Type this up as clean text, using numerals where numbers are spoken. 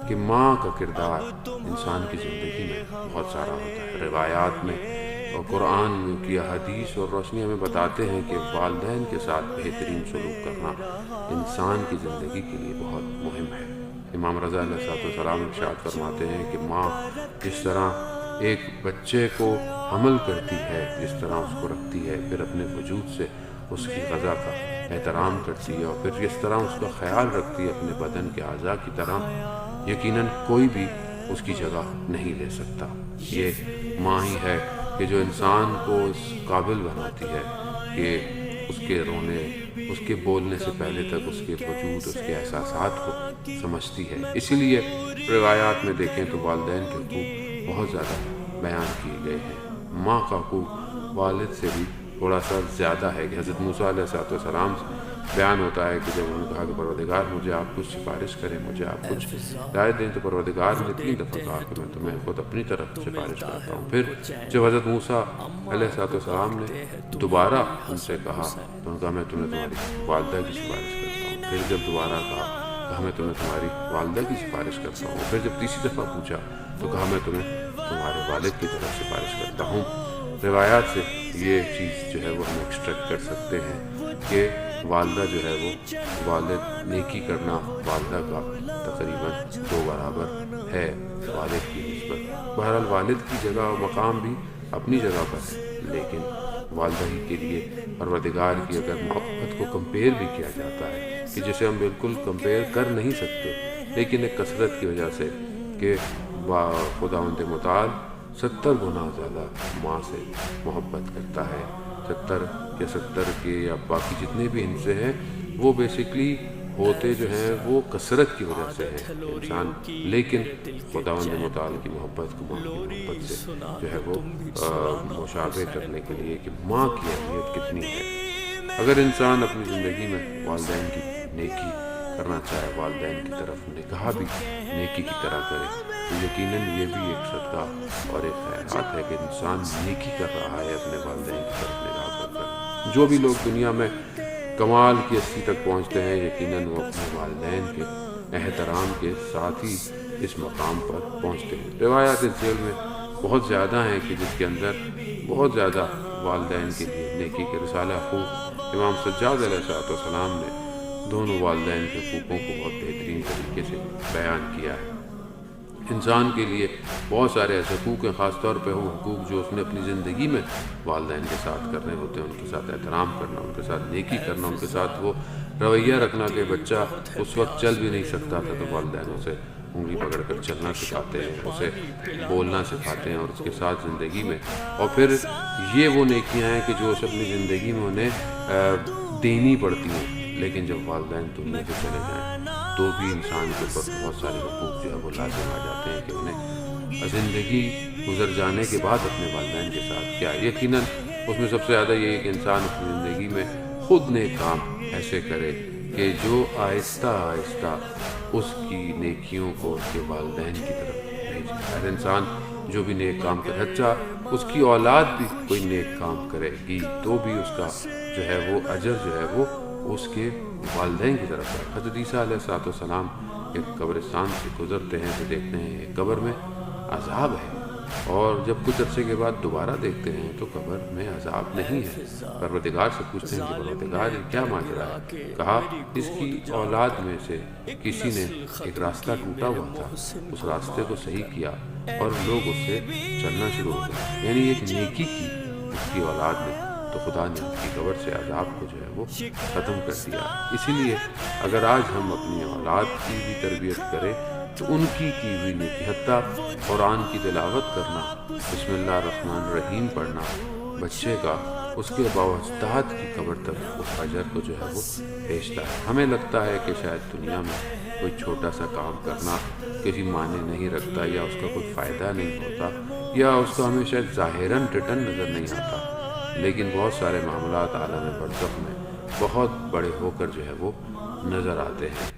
کہ ماں کا کردار انسان کی زندگی میں بہت سارا ہوتا ہے۔ روایات میں اور قرآن کی حدیث اور روشنی ہمیں بتاتے ہیں کہ والدین کے ساتھ بہترین سلوک کرنا انسان کی زندگی کے لیے بہت مہم ہے۔ امام رضا علیہ السلام ارشاد فرماتے ہیں کہ ماں جس طرح ایک بچے کو حمل کرتی ہے، جس طرح اس کو رکھتی ہے، پھر اپنے وجود سے اس کی غذا کا احترام کرتی ہے، اور پھر جس طرح اس کا خیال رکھتی ہے اپنے بدن کے اعضاء کی طرح، یقیناً کوئی بھی اس کی جگہ نہیں لے سکتا۔ یہ ماں ہی ہے کہ جو انسان کو اس قابل بناتی ہے کہ اس کے رونے، اس کے بولنے سے پہلے تک اس کے وجود، اس کے احساسات کو سمجھتی ہے۔ اسی لیے روایات میں دیکھیں تو والدین کے حقوق بہت زیادہ بیان کیے گئے ہیں۔ ماں کا حقوق والد سے بھی تھوڑا سا زیادہ ہے کہ حضرت موسیٰ علیہ السلام بیان ہوتا ہے کہ جب انہوں نے کہا کہ پروردگار مجھے آپ کچھ سفارش کریں، مجھے آپ کچھ ہدایت دیں، تو پروردگار نے 3 دفعہ کہا کہ میں تمہیں خود اپنی طرف سفارش کرتا ہوں۔ پھر جب حضرت موسیٰ علیہ السلام نے دوبارہ ان سے کہا تو انہوں نے کہا میں تمہیں تمہاری والدہ کی سفارش کرتا ہوں۔ پھر جب دوبارہ کہا میں تمہیں تمہاری والدہ کی سفارش کرتا ہوں۔ پھر جب تیسری دفعہ پوچھا تو کہا میں تمہیں تمہارے والد کی طرف سفارش کرتا ہوں۔ روایات سے یہ چیز جو ہے وہ ہم ایکسٹریکٹ کر سکتے ہیں کہ والدہ جو ہے وہ والد نیکی کرنا والدہ کا تقریباً 2 برابر ہے والد کی نسبت۔ بہرحال والد کی جگہ و مقام بھی اپنی جگہ پر ہے، لیکن والدہ ہی کے لیے پروردگار کی اگر محبت کو کمپیئر بھی کیا جاتا ہے کہ جسے ہم بالکل کمپیئر کر نہیں سکتے، لیکن ایک کثرت کی وجہ سے کہ خداوند متعال 70 گنا زیادہ ماں سے محبت کرتا ہے۔ 70 کے یا باقی جتنے بھی حصے ہیں وہ بیسیکلی ہوتے جو ہیں وہ کثرت کی وجہ سے ہے انسان، لیکن خداوند متعال کی محبت کو ماں کی محبت سے جو ہے وہ مشابہ کرنے کے لیے کہ ماں کی اہمیت کتنی ہے۔ اگر انسان اپنی زندگی میں والدین کی نیکی کرنا چاہے، والدین کی طرف نگاہ بھی نیکی کی طرح کرے، تو یقیناً یہ بھی ایک صدقہ اور ایک خیرات ہے کہ انسان نیکی کر رہا ہے اپنے والدین کی طرف نگاہ کر کر۔ جو بھی لوگ دنیا میں کمال کی ہستی تک پہنچتے ہیں، یقیناً وہ اپنے والدین کے احترام کے ساتھ ہی اس مقام پر پہنچتے ہیں۔ روایات اس ذیل میں بہت زیادہ ہیں کہ جس کے اندر بہت زیادہ والدین کے لیے نیکی کے رسالہ حقوق امام سجاد علیہ السلام نے دونوں والدین کے حقوقوں کو بہت بہترین طریقے سے بیان کیا ہے۔ انسان کے لیے بہت سارے ایسے حقوق ہیں، خاص طور پہ وہ حقوق جو اس نے اپنی زندگی میں والدین کے ساتھ کرنے ہوتے ہیں، ان کے ساتھ احترام کرنا، ان کے ساتھ نیکی کرنا، ان کے ساتھ وہ رویہ رکھنا کہ بچہ اس وقت چل بھی نہیں سکتا تھا تو والدین اسے انگلی پکڑ کر چلنا سکھاتے ہیں، اسے بولنا سکھاتے ہیں اور اس کے ساتھ زندگی میں، اور پھر یہ وہ نیکیاں ہیں کہ جو اسے اپنی زندگی میں انہیں دینی پڑتی ہیں، لیکن جب والدین دنیا سے چلے جائیں تو بھی انسان کے اوپر بہت سارے حقوق جو ہے وہ لازم آ جاتے ہیں کہ انہیں زندگی گزر جانے کے بعد اپنے والدین کے ساتھ کیا۔ یقیناً اس میں سب سے زیادہ یہ ہے کہ انسان اپنی زندگی میں خود نیک کام ایسے کرے کہ جو آہستہ آہستہ اس کی نیکیوں کو اس کے والدین کی طرف بھیجے۔ ہر انسان جو بھی نیک کام کرے، اچھا اس کی اولاد بھی کوئی نیک کام کرے گی تو بھی اس کا جو ہے وہ اجر جو ہے وہ اس کے والدین کی طرف ہے۔ حضرت عیسیٰ علیہ السلام ایک قبرستان سے گزرتے ہیں تو دیکھتے ہیں ایک قبر میں عذاب ہے، اور جب کچھ عرصے کے بعد دوبارہ دیکھتے ہیں تو قبر میں عذاب نہیں ہے۔ پروردگار سے پوچھتے ہیں کہ پروردگار یہ کیا ماجرا ہے؟ کہا اس کی اولاد میں سے کسی نے ایک راستہ ٹوٹا ہوا تھا، اس راستے کو صحیح کیا اور لوگ اس سے چلنا شروع ہو گئے، یعنی ایک نیکی کی اس کی اولاد نے، تو خدا نے اس کی قبر سے عذاب کو جو ہے وہ ختم کر دیا۔ اسی لیے اگر آج ہم اپنی اولاد کی بھی تربیت کریں تو ان کی ہوئی نیکی، حتیٰ قرآن کی تلاوت کرنا، بسم اللہ الرحمن الرحیم پڑھنا بچے کا، اس کے باوجداد کی قبر تک اس اجر کو جو ہے وہ بھیجتا ہے۔ ہمیں لگتا ہے کہ شاید دنیا میں کوئی چھوٹا سا کام کرنا کسی معنی نہیں رکھتا، یا اس کا کوئی فائدہ نہیں ہوتا، یا اس کا ہمیں شاید ظاہراً ریٹرن نظر نہیں آتا، لیکن بہت سارے معاملات عالم برزخ میں بہت بڑے ہو کر جو ہے وہ نظر آتے ہیں۔